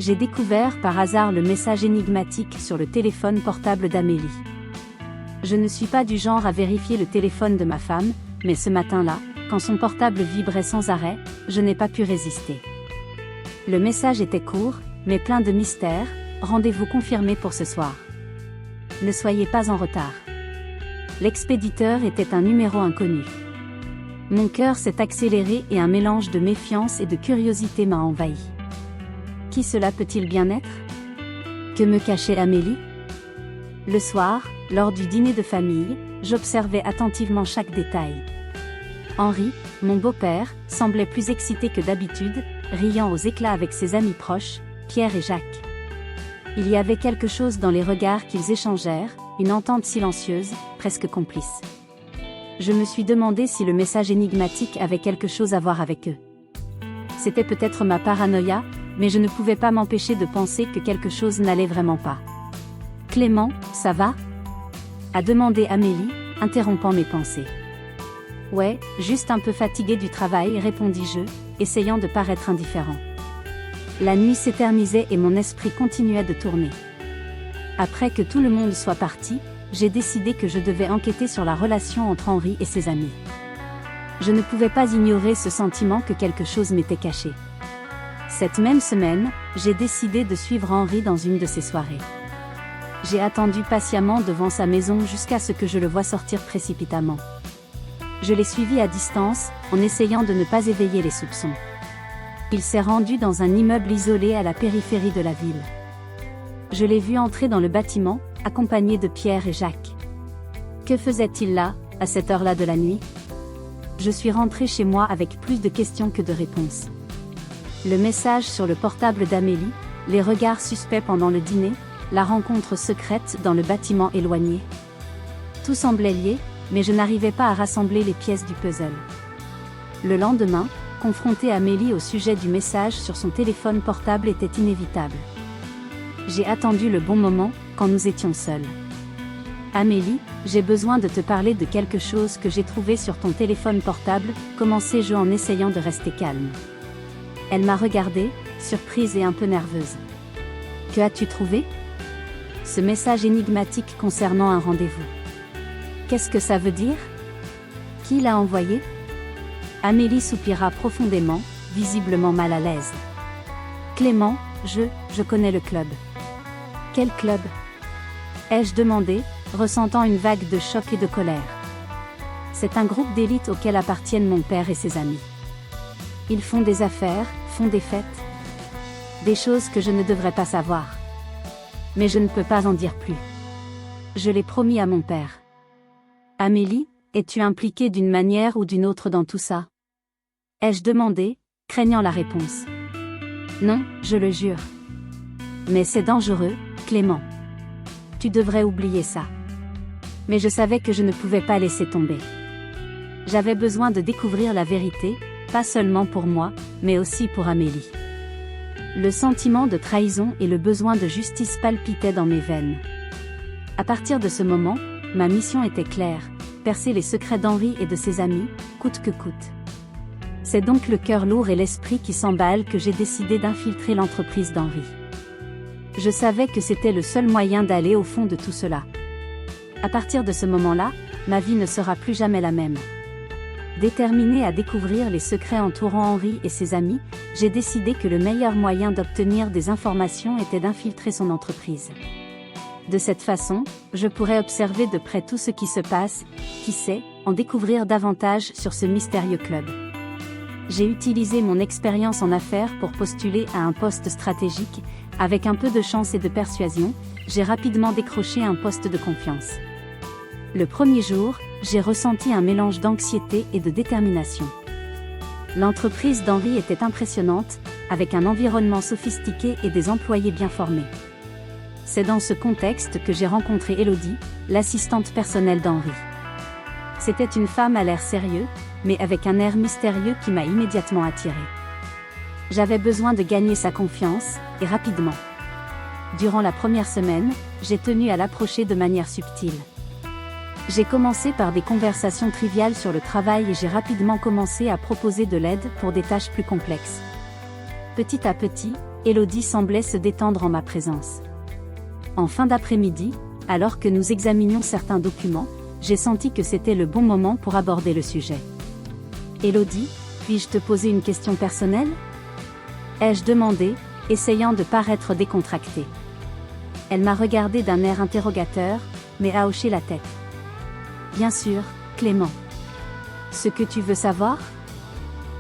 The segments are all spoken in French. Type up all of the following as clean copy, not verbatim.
j'ai découvert par hasard le message énigmatique sur le téléphone portable d'Amélie. Je ne suis pas du genre à vérifier le téléphone de ma femme, mais ce matin-là, quand son portable vibrait sans arrêt, je n'ai pas pu résister. Le message était court, mais plein de mystère. Rendez-vous confirmé pour ce soir. Ne soyez pas en retard. L'expéditeur était un numéro inconnu. Mon cœur s'est accéléré et un mélange de méfiance et de curiosité m'a envahi. Qui cela peut-il bien être? Que me cachait Amélie? Le soir, lors du dîner de famille, j'observais attentivement chaque détail. Henri, mon beau-père, semblait plus excité que d'habitude, riant aux éclats avec ses amis proches, Pierre et Jacques. Il y avait quelque chose dans les regards qu'ils échangèrent, une entente silencieuse, presque complice. Je me suis demandé si le message énigmatique avait quelque chose à voir avec eux. C'était peut-être ma paranoïa, mais je ne pouvais pas m'empêcher de penser que quelque chose n'allait vraiment pas. « Clément, ça va ?» a demandé Amélie, interrompant mes pensées. « Ouais, juste un peu fatiguée du travail », répondis-je, essayant de paraître indifférent. La nuit s'éternisait et mon esprit continuait de tourner. Après que tout le monde soit parti, j'ai décidé que je devais enquêter sur la relation entre Henri et ses amis. Je ne pouvais pas ignorer ce sentiment que quelque chose m'était caché. Cette même semaine, j'ai décidé de suivre Henri dans une de ses soirées. J'ai attendu patiemment devant sa maison jusqu'à ce que je le voie sortir précipitamment. Je l'ai suivi à distance, en essayant de ne pas éveiller les soupçons. Il s'est rendu dans un immeuble isolé à la périphérie de la ville. Je l'ai vu entrer dans le bâtiment, accompagné de Pierre et Jacques. Que faisait-il là, à cette heure-là de la nuit? Je suis rentrée chez moi avec plus de questions que de réponses. Le message sur le portable d'Amélie, les regards suspects pendant le dîner, la rencontre secrète dans le bâtiment éloigné. Tout semblait lié, mais je n'arrivais pas à rassembler les pièces du puzzle. Le lendemain, confronter Amélie au sujet du message sur son téléphone portable était inévitable. J'ai attendu le bon moment, quand nous étions seuls. « Amélie, j'ai besoin de te parler de quelque chose que j'ai trouvé sur ton téléphone portable », commençai-je en essayant de rester calme. Elle m'a regardée, surprise et un peu nerveuse. « Que as-tu trouvé ?» Ce message énigmatique concernant un rendez-vous. Qu'est-ce que ça veut dire? Qui l'a envoyé? Amélie soupira profondément, visiblement mal à l'aise. Clément, je connais le club. Quel club? Ai-je demandé, ressentant une vague de choc et de colère. C'est un groupe d'élite auquel appartiennent mon père et ses amis. Ils font des affaires, font des fêtes. Des choses que je ne devrais pas savoir. Mais je ne peux pas en dire plus. Je l'ai promis à mon père. Amélie, es-tu impliquée d'une manière ou d'une autre dans tout ça? Ai-je demandé, craignant la réponse. Non, je le jure. Mais c'est dangereux, Clément. Tu devrais oublier ça. Mais je savais que je ne pouvais pas laisser tomber. J'avais besoin de découvrir la vérité, pas seulement pour moi, mais aussi pour Amélie. Le sentiment de trahison et le besoin de justice palpitaient dans mes veines. À partir de ce moment, ma mission était claire, percer les secrets d'Henri et de ses amis, coûte que coûte. C'est donc le cœur lourd et l'esprit qui s'emballent que j'ai décidé d'infiltrer l'entreprise d'Henri. Je savais que c'était le seul moyen d'aller au fond de tout cela. À partir de ce moment-là, ma vie ne sera plus jamais la même. Déterminée à découvrir les secrets entourant Henri et ses amis, j'ai décidé que le meilleur moyen d'obtenir des informations était d'infiltrer son entreprise. De cette façon, je pourrais observer de près tout ce qui se passe, qui sait, en découvrir davantage sur ce mystérieux club. J'ai utilisé mon expérience en affaires pour postuler à un poste stratégique. Avec un peu de chance et de persuasion, j'ai rapidement décroché un poste de confiance. Le premier jour, j'ai ressenti un mélange d'anxiété et de détermination. L'entreprise d'Henri était impressionnante, avec un environnement sophistiqué et des employés bien formés. C'est dans ce contexte que j'ai rencontré Élodie, l'assistante personnelle d'Henri. C'était une femme à l'air sérieux, mais avec un air mystérieux qui m'a immédiatement attirée. J'avais besoin de gagner sa confiance, et rapidement. Durant la première semaine, j'ai tenu à l'approcher de manière subtile. J'ai commencé par des conversations triviales sur le travail et j'ai rapidement commencé à proposer de l'aide pour des tâches plus complexes. Petit à petit, Élodie semblait se détendre en ma présence. En fin d'après-midi, alors que nous examinions certains documents, j'ai senti que c'était le bon moment pour aborder le sujet. Élodie, puis-je te poser une question personnelle ? Ai-je demandé, essayant de paraître décontractée. Elle m'a regardé d'un air interrogateur, mais a hoché la tête. Bien sûr, Clément. Ce que tu veux savoir ?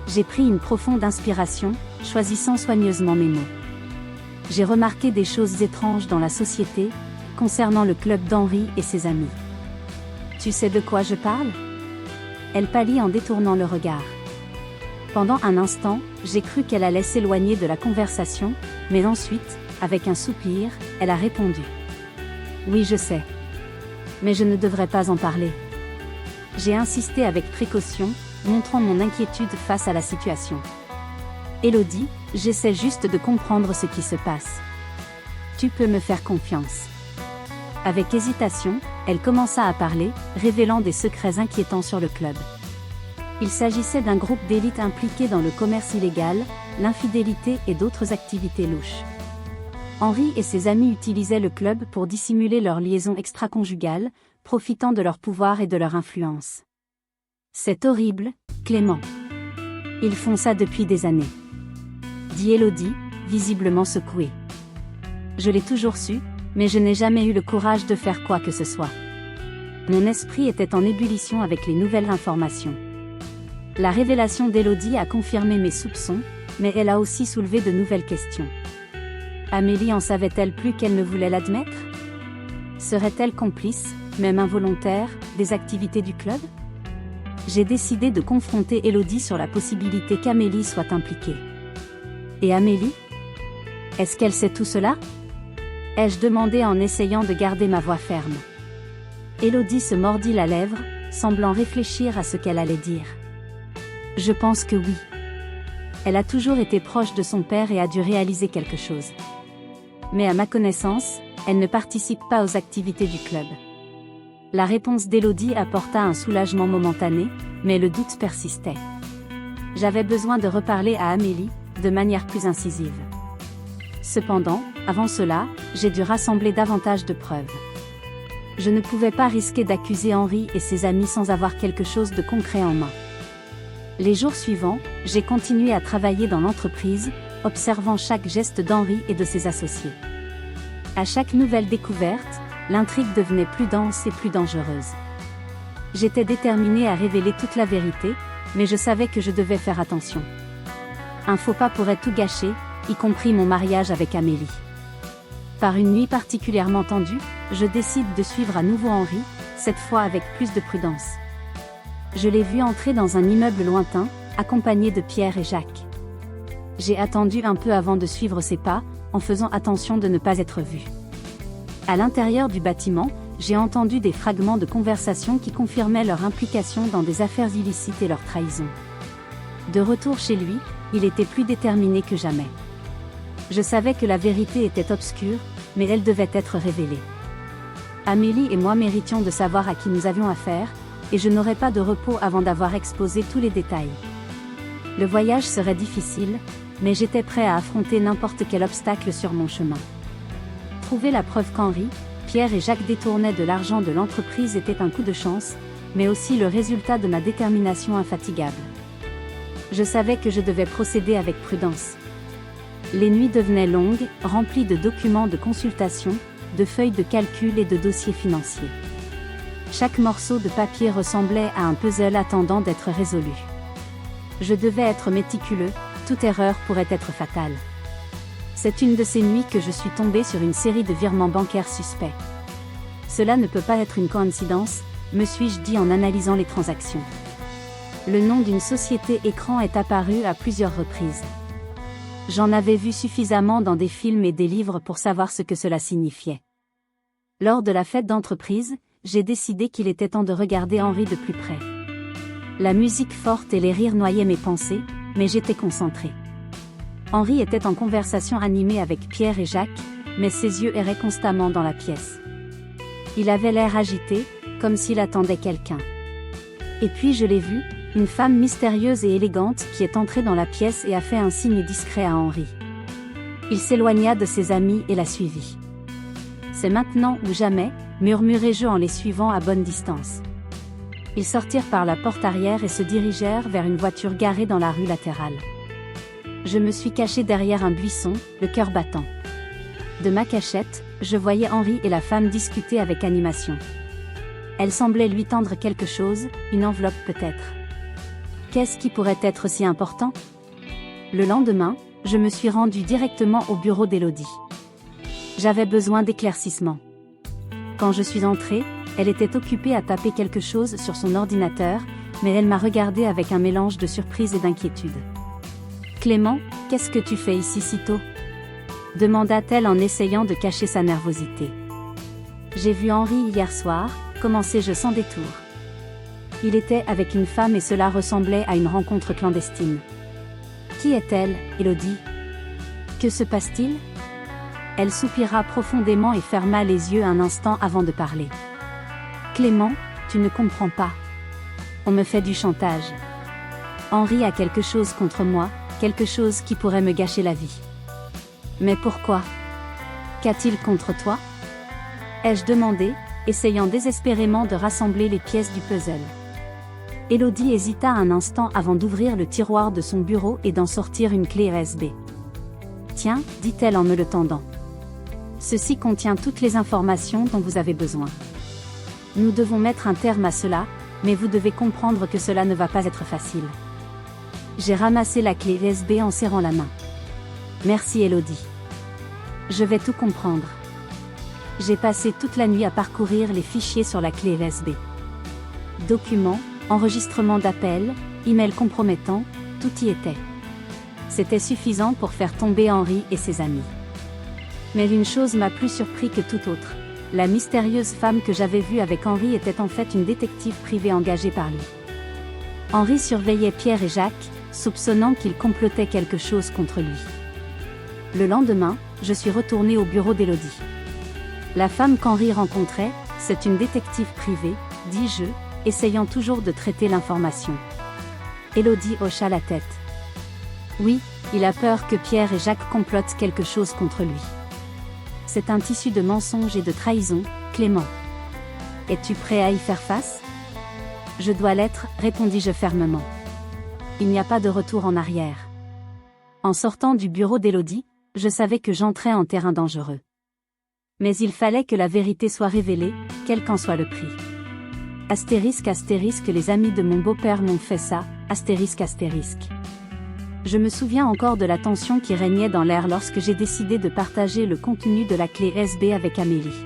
J'ai pris une profonde inspiration, choisissant soigneusement mes mots. J'ai remarqué des choses étranges dans la société, concernant le club d'Henri et ses amis. Tu sais de quoi je parle ? Elle pâlit en détournant le regard. Pendant un instant, j'ai cru qu'elle allait s'éloigner de la conversation, mais ensuite, avec un soupir, elle a répondu. Oui, je sais. Mais je ne devrais pas en parler. J'ai insisté avec précaution, montrant mon inquiétude face à la situation. Élodie, j'essaie juste de comprendre ce qui se passe. Tu peux me faire confiance. Avec hésitation, elle commença à parler, révélant des secrets inquiétants sur le club. Il s'agissait d'un groupe d'élite impliqué dans le commerce illégal, l'infidélité et d'autres activités louches. Henri et ses amis utilisaient le club pour dissimuler leurs liaisons extra-conjugales, profitant de leur pouvoir et de leur influence. C'est horrible, Clément. Ils font ça depuis des années. Dit Élodie, visiblement secouée. Je l'ai toujours su, mais je n'ai jamais eu le courage de faire quoi que ce soit. Mon esprit était en ébullition avec les nouvelles informations. La révélation d'Élodie a confirmé mes soupçons, mais elle a aussi soulevé de nouvelles questions. Amélie en savait-elle plus qu'elle ne voulait l'admettre ? Serait-elle complice, même involontaire, des activités du club ? J'ai décidé de confronter Élodie sur la possibilité qu'Amélie soit impliquée. Et Amélie ? Est-ce qu'elle sait tout cela ? Ai-je demandé en essayant de garder ma voix ferme. Élodie se mordit la lèvre, semblant réfléchir à ce qu'elle allait dire. Je pense que oui. Elle a toujours été proche de son père et a dû réaliser quelque chose. Mais à ma connaissance, elle ne participe pas aux activités du club. La réponse d'Élodie apporta un soulagement momentané, mais le doute persistait. J'avais besoin de reparler à Amélie, de manière plus incisive. Cependant, avant cela, j'ai dû rassembler davantage de preuves. Je ne pouvais pas risquer d'accuser Henri et ses amis sans avoir quelque chose de concret en main. Les jours suivants, j'ai continué à travailler dans l'entreprise, observant chaque geste d'Henri et de ses associés. À chaque nouvelle découverte, l'intrigue devenait plus dense et plus dangereuse. J'étais déterminée à révéler toute la vérité, mais je savais que je devais faire attention. Un faux pas pourrait tout gâcher, y compris mon mariage avec Amélie. Par une nuit particulièrement tendue, je décide de suivre à nouveau Henri, cette fois avec plus de prudence. Je l'ai vu entrer dans un immeuble lointain, accompagné de Pierre et Jacques. J'ai attendu un peu avant de suivre ses pas, en faisant attention de ne pas être vue. À l'intérieur du bâtiment, j'ai entendu des fragments de conversation qui confirmaient leur implication dans des affaires illicites et leur trahison. De retour chez lui, il était plus déterminé que jamais. Je savais que la vérité était obscure, mais elle devait être révélée. Amélie et moi méritions de savoir à qui nous avions affaire, et je n'aurais pas de repos avant d'avoir exposé tous les détails. Le voyage serait difficile, mais j'étais prêt à affronter n'importe quel obstacle sur mon chemin. Trouver la preuve qu'Henri, Pierre et Jacques détournaient de l'argent de l'entreprise était un coup de chance, mais aussi le résultat de ma détermination infatigable. Je savais que je devais procéder avec prudence. Les nuits devenaient longues, remplies de documents de consultation, de feuilles de calcul et de dossiers financiers. Chaque morceau de papier ressemblait à un puzzle attendant d'être résolu. Je devais être méticuleux, toute erreur pourrait être fatale. C'est une de ces nuits que je suis tombée sur une série de virements bancaires suspects. Cela ne peut pas être une coïncidence, me suis-je dit en analysant les transactions. Le nom d'une société écran est apparu à plusieurs reprises. J'en avais vu suffisamment dans des films et des livres pour savoir ce que cela signifiait. Lors de la fête d'entreprise, j'ai décidé qu'il était temps de regarder Henri de plus près. La musique forte et les rires noyaient mes pensées, mais j'étais concentrée. Henri était en conversation animée avec Pierre et Jacques, mais ses yeux erraient constamment dans la pièce. Il avait l'air agité, comme s'il attendait quelqu'un. Et puis je l'ai vu, une femme mystérieuse et élégante qui est entrée dans la pièce et a fait un signe discret à Henri. Il s'éloigna de ses amis et la suivit. C'est maintenant ou jamais, murmurai-je en les suivant à bonne distance. Ils sortirent par la porte arrière et se dirigèrent vers une voiture garée dans la rue latérale. Je me suis caché derrière un buisson, le cœur battant. De ma cachette, je voyais Henri et la femme discuter avec animation. Elle semblait lui tendre quelque chose, une enveloppe peut-être. Qu'est-ce qui pourrait être si important? Le lendemain, je me suis rendu directement au bureau d'Élodie. J'avais besoin d'éclaircissements. Quand je suis entrée, elle était occupée à taper quelque chose sur son ordinateur, mais elle m'a regardé avec un mélange de surprise et d'inquiétude. « Clément, qu'est-ce que tu fais ici si tôt ?» demanda-t-elle en essayant de cacher sa nervosité. « J'ai vu Henri hier soir, commençai-je sans détour. Il était avec une femme et cela ressemblait à une rencontre clandestine. Qui est-elle, Élodie? Que se passe-t-il? » Elle soupira profondément et ferma les yeux un instant avant de parler. « Clément, tu ne comprends pas. On me fait du chantage. Henri a quelque chose contre moi, quelque chose qui pourrait me gâcher la vie. » « Mais pourquoi? Qu'a-t-il contre toi? » ai-je demandé, essayant désespérément de rassembler les pièces du puzzle. Élodie hésita un instant avant d'ouvrir le tiroir de son bureau et d'en sortir une clé USB. « Tiens, dit-elle en me le tendant. Ceci contient toutes les informations dont vous avez besoin. Nous devons mettre un terme à cela, mais vous devez comprendre que cela ne va pas être facile. » J'ai ramassé la clé USB en serrant la main. « Merci Élodie. Je vais tout comprendre. » J'ai passé toute la nuit à parcourir les fichiers sur la clé USB. Documents, enregistrements d'appels, emails compromettants, tout y était. C'était suffisant pour faire tomber Henri et ses amis. Mais une chose m'a plus surpris que toute autre. La mystérieuse femme que j'avais vue avec Henri était en fait une détective privée engagée par lui. Henri surveillait Pierre et Jacques, soupçonnant qu'ils complotaient quelque chose contre lui. Le lendemain, je suis retournée au bureau d'Élodie. La femme qu'Henri rencontrait, c'est une détective privée, dis-je, essayant toujours de traiter l'information. Élodie hocha la tête. Oui, il a peur que Pierre et Jacques complotent quelque chose contre lui. C'est un tissu de mensonges et de trahison, Clément. Es-tu prêt à y faire face? Je dois l'être, répondis-je fermement. Il n'y a pas de retour en arrière. En sortant du bureau d'Élodie, je savais que j'entrais en terrain dangereux. Mais il fallait que la vérité soit révélée, quel qu'en soit le prix. Astérisque astérisque les amis de mon beau-père m'ont fait ça, astérisque astérisque. Je me souviens encore de la tension qui régnait dans l'air lorsque j'ai décidé de partager le contenu de la clé USB avec Amélie.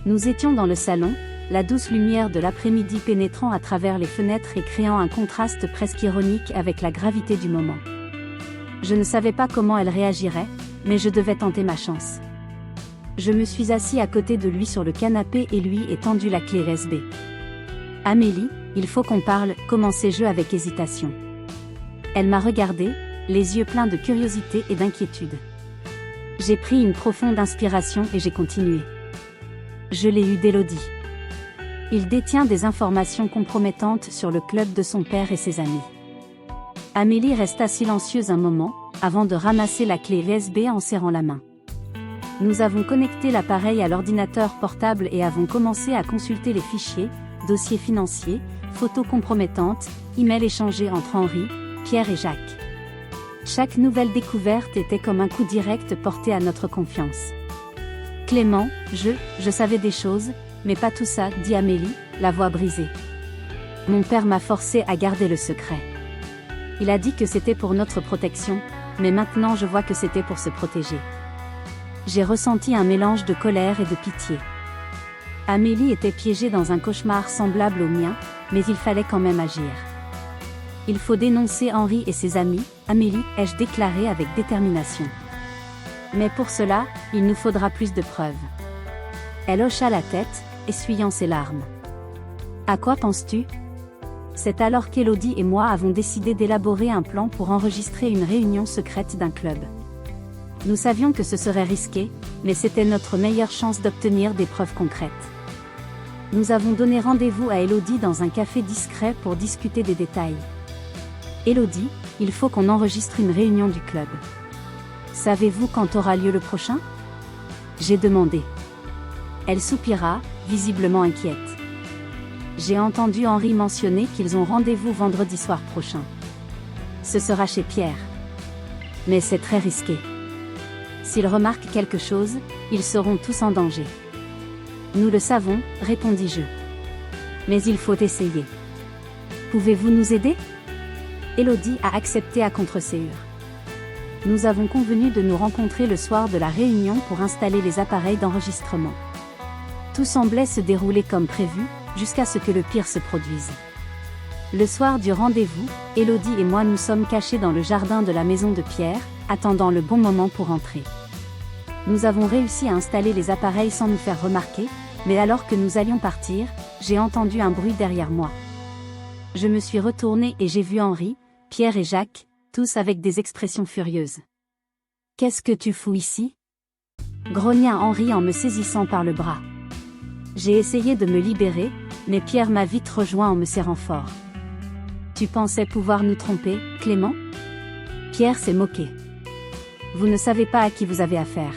Nous étions dans le salon, la douce lumière de l'après-midi pénétrant à travers les fenêtres et créant un contraste presque ironique avec la gravité du moment. Je ne savais pas comment elle réagirait, mais je devais tenter ma chance. Je me suis assis à côté de lui sur le canapé et lui ai tendu la clé USB. « Amélie, il faut qu'on parle », commençai-je avec hésitation. Elle m'a regardé, les yeux pleins de curiosité et d'inquiétude. J'ai pris une profonde inspiration et j'ai continué. Je l'ai eu d'Élodie. Il détient des informations compromettantes sur le club de son père et ses amis. Amélie resta silencieuse un moment, avant de ramasser la clé USB en serrant la main. Nous avons connecté l'appareil à l'ordinateur portable et avons commencé à consulter les fichiers, dossiers financiers, photos compromettantes, emails échangés entre Henri, Pierre et Jacques. Chaque nouvelle découverte était comme un coup direct porté à notre confiance. « Clément, je savais des choses, mais pas tout ça, » dit Amélie, la voix brisée. « Mon père m'a forcé à garder le secret. Il a dit que c'était pour notre protection, mais maintenant je vois que c'était pour se protéger. » J'ai ressenti un mélange de colère et de pitié. Amélie était piégée dans un cauchemar semblable au mien, mais il fallait quand même agir. « Il faut dénoncer Henri et ses amis, Amélie, » ai-je déclaré avec détermination. « Mais pour cela, il nous faudra plus de preuves. » Elle hocha la tête, essuyant ses larmes. « À quoi penses-tu ? » C'est alors qu'Élodie et moi avons décidé d'élaborer un plan pour enregistrer une réunion secrète d'un club. Nous savions que ce serait risqué, mais c'était notre meilleure chance d'obtenir des preuves concrètes. Nous avons donné rendez-vous à Élodie dans un café discret pour discuter des détails. « Élodie, il faut qu'on enregistre une réunion du club. » Savez-vous quand aura lieu le prochain? J'ai demandé. Elle soupira, visiblement inquiète. J'ai entendu Henri mentionner qu'ils ont rendez-vous vendredi soir prochain. Ce sera chez Pierre. Mais c'est très risqué. S'ils remarquent quelque chose, ils seront tous en danger. Nous le savons, répondis-je. Mais il faut essayer. Pouvez-vous nous aider? Élodie a accepté à contre-séure. Nous avons convenu de nous rencontrer le soir de la réunion pour installer les appareils d'enregistrement. Tout semblait se dérouler comme prévu, jusqu'à ce que le pire se produise. Le soir du rendez-vous, Élodie et moi nous sommes cachés dans le jardin de la maison de Pierre, attendant le bon moment pour entrer. Nous avons réussi à installer les appareils sans nous faire remarquer, mais alors que nous allions partir, j'ai entendu un bruit derrière moi. Je me suis retournée et j'ai vu Henri, Pierre et Jacques, tous avec des expressions furieuses. « Qu'est-ce que tu fous ici ?» grogna Henri en me saisissant par le bras. J'ai essayé de me libérer, mais Pierre m'a vite rejoint en me serrant fort. « Tu pensais pouvoir nous tromper, Clément ?» Pierre s'est moqué. « Vous ne savez pas à qui vous avez affaire. »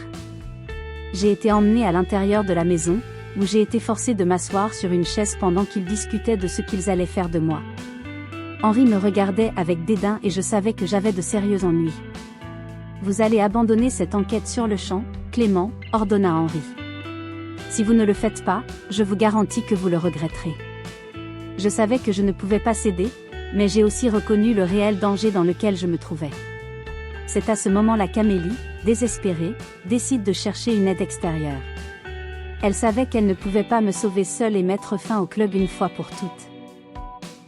J'ai été emmenée à l'intérieur de la maison, où j'ai été forcée de m'asseoir sur une chaise pendant qu'ils discutaient de ce qu'ils allaient faire de moi. Henri me regardait avec dédain et je savais que j'avais de sérieux ennuis. « Vous allez abandonner cette enquête sur le champ, Clément, » ordonna Henri. « Si vous ne le faites pas, je vous garantis que vous le regretterez. » Je savais que je ne pouvais pas céder, mais j'ai aussi reconnu le réel danger dans lequel je me trouvais. C'est à ce moment-là qu'Amélie, désespérée, décide de chercher une aide extérieure. Elle savait qu'elle ne pouvait pas me sauver seule et mettre fin au club une fois pour toutes.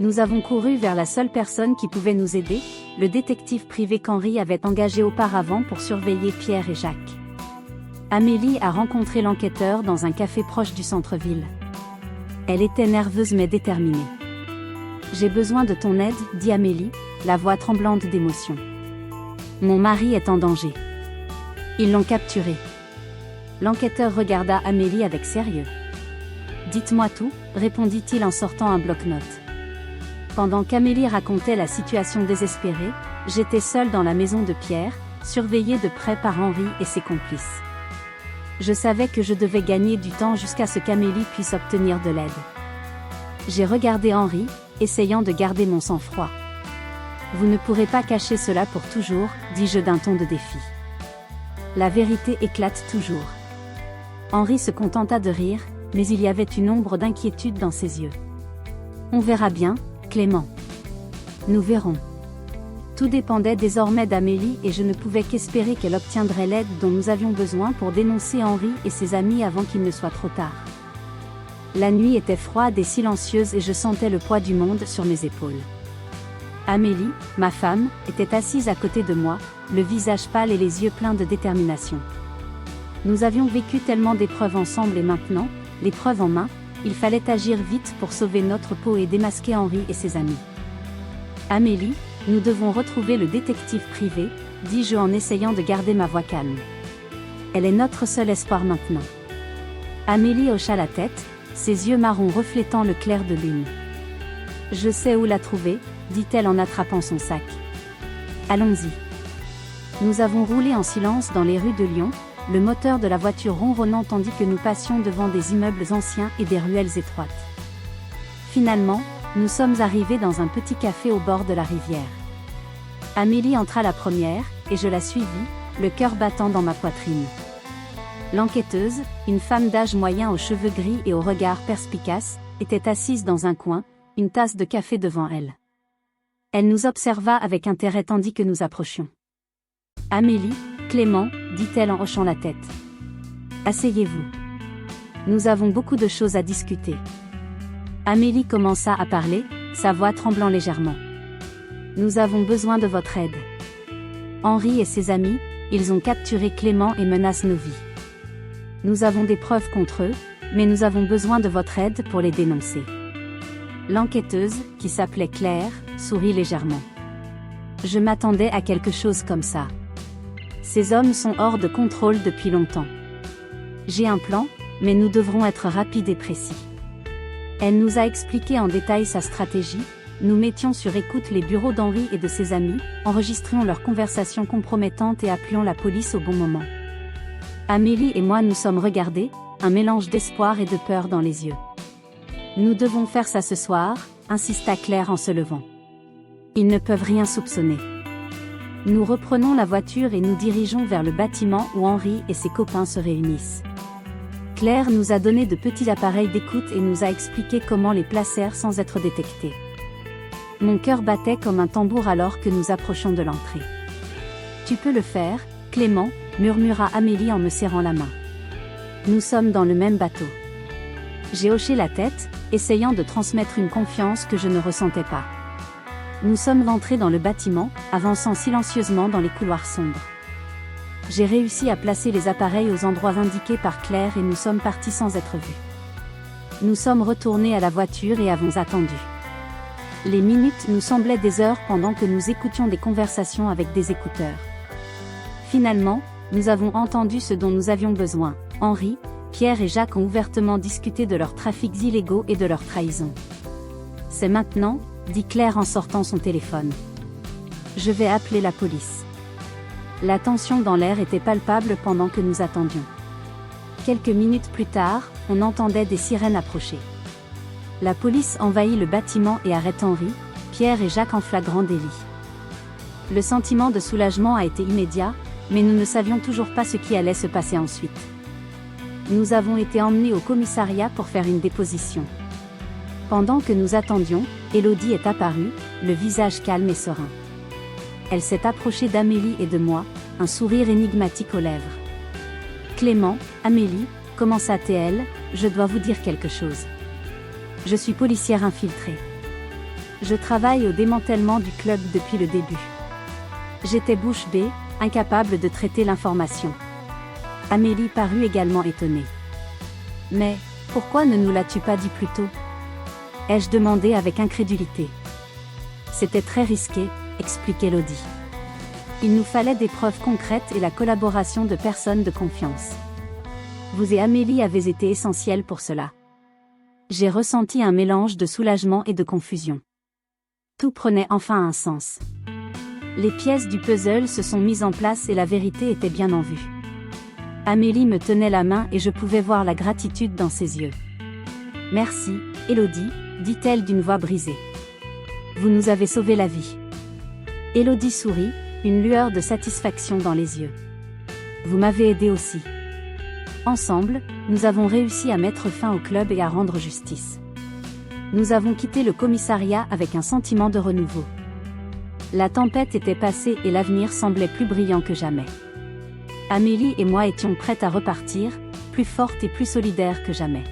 Nous avons couru vers la seule personne qui pouvait nous aider, le détective privé qu'Henri avait engagé auparavant pour surveiller Pierre et Jacques. Amélie a rencontré l'enquêteur dans un café proche du centre-ville. Elle était nerveuse mais déterminée. « J'ai besoin de ton aide, » dit Amélie, la voix tremblante d'émotion. « Mon mari est en danger. Ils l'ont capturé. » L'enquêteur regarda Amélie avec sérieux. « Dites-moi tout, » répondit-il en sortant un bloc-notes. Pendant qu'Amélie racontait la situation désespérée, j'étais seule dans la maison de Pierre, surveillée de près par Henri et ses complices. Je savais que je devais gagner du temps jusqu'à ce qu'Amélie puisse obtenir de l'aide. J'ai regardé Henri, essayant de garder mon sang-froid. « Vous ne pourrez pas cacher cela pour toujours, » dis-je d'un ton de défi. La vérité éclate toujours. Henri se contenta de rire, mais il y avait une ombre d'inquiétude dans ses yeux. « On verra bien, Clément. Nous verrons. » Tout dépendait désormais d'Amélie et je ne pouvais qu'espérer qu'elle obtiendrait l'aide dont nous avions besoin pour dénoncer Henri et ses amis avant qu'il ne soit trop tard. La nuit était froide et silencieuse et je sentais le poids du monde sur mes épaules. Amélie, ma femme, était assise à côté de moi, le visage pâle et les yeux pleins de détermination. Nous avions vécu tellement d'épreuves ensemble et maintenant, l'épreuve en main, il fallait agir vite pour sauver notre peau et démasquer Henri et ses amis. « Amélie, nous devons retrouver le détective privé, » dis-je en essayant de garder ma voix calme. « Elle est notre seul espoir maintenant. » Amélie hocha la tête, ses yeux marrons reflétant le clair de lune. « Je sais où la trouver, » dit-elle en attrapant son sac. « Allons-y. » Nous avons roulé en silence dans les rues de Lyon, le moteur de la voiture ronronnant tandis que nous passions devant des immeubles anciens et des ruelles étroites. Finalement, nous sommes arrivés dans un petit café au bord de la rivière. Amélie entra la première, et je la suivis, le cœur battant dans ma poitrine. L'enquêteuse, une femme d'âge moyen aux cheveux gris et au regard perspicace, était assise dans un coin, une tasse de café devant elle. Elle nous observa avec intérêt tandis que nous approchions. « Amélie, Clément, » dit-elle en hochant la tête. « Asseyez-vous. Nous avons beaucoup de choses à discuter. » Amélie commença à parler, sa voix tremblant légèrement. « Nous avons besoin de votre aide. Henri et ses amis, ils ont capturé Clément et menacent nos vies. Nous avons des preuves contre eux, mais nous avons besoin de votre aide pour les dénoncer. » L'enquêteuse, qui s'appelait Claire, sourit légèrement. « Je m'attendais à quelque chose comme ça. Ces hommes sont hors de contrôle depuis longtemps. J'ai un plan, mais nous devrons être rapides et précis. » Elle nous a expliqué en détail sa stratégie, nous mettions sur écoute les bureaux d'Henri et de ses amis, enregistrions leurs conversations compromettantes et appelions la police au bon moment. Amélie et moi nous sommes regardés, un mélange d'espoir et de peur dans les yeux. Nous devons faire ça ce soir, insista Claire en se levant. Ils ne peuvent rien soupçonner. Nous reprenons la voiture et nous dirigeons vers le bâtiment où Henri et ses copains se réunissent. Claire nous a donné de petits appareils d'écoute et nous a expliqué comment les placer sans être détectés. Mon cœur battait comme un tambour alors que nous approchions de l'entrée. « Tu peux le faire, Clément », murmura Amélie en me serrant la main. Nous sommes dans le même bateau. J'ai hoché la tête, essayant de transmettre une confiance que je ne ressentais pas. Nous sommes entrés dans le bâtiment, avançant silencieusement dans les couloirs sombres. J'ai réussi à placer les appareils aux endroits indiqués par Claire et nous sommes partis sans être vus. Nous sommes retournés à la voiture et avons attendu. Les minutes nous semblaient des heures pendant que nous écoutions des conversations avec des écouteurs. Finalement, nous avons entendu ce dont nous avions besoin. Henri, Pierre et Jacques ont ouvertement discuté de leurs trafics illégaux et de leur trahison. « C'est maintenant », dit Claire en sortant son téléphone. « Je vais appeler la police. » La tension dans l'air était palpable pendant que nous attendions. Quelques minutes plus tard, on entendait des sirènes approcher. La police envahit le bâtiment et arrête Henri, Pierre et Jacques en flagrant délit. Le sentiment de soulagement a été immédiat, mais nous ne savions toujours pas ce qui allait se passer ensuite. Nous avons été emmenés au commissariat pour faire une déposition. Pendant que nous attendions, Élodie est apparue, le visage calme et serein. Elle s'est approchée d'Amélie et de moi, un sourire énigmatique aux lèvres. « Clément, Amélie, commença-t-elle, je dois vous dire quelque chose. Je suis policière infiltrée. Je travaille au démantèlement du club depuis le début. J'étais bouche bée, incapable de traiter l'information. » Amélie parut également étonnée. « Mais, pourquoi ne nous l'as-tu pas dit plus tôt ?» ai-je demandé avec incrédulité. « C'était très risqué, » explique Élodie. « Il nous fallait des preuves concrètes et la collaboration de personnes de confiance. Vous et Amélie avez été essentiels pour cela. » J'ai ressenti un mélange de soulagement et de confusion. Tout prenait enfin un sens. Les pièces du puzzle se sont mises en place et la vérité était bien en vue. Amélie me tenait la main et je pouvais voir la gratitude dans ses yeux. « Merci, Élodie, » dit-elle d'une voix brisée. « Vous nous avez sauvé la vie. » Élodie sourit, une lueur de satisfaction dans les yeux. « Vous m'avez aidé aussi. » Ensemble, nous avons réussi à mettre fin au club et à rendre justice. Nous avons quitté le commissariat avec un sentiment de renouveau. La tempête était passée et l'avenir semblait plus brillant que jamais. Amélie et moi étions prêtes à repartir, plus fortes et plus solidaires que jamais.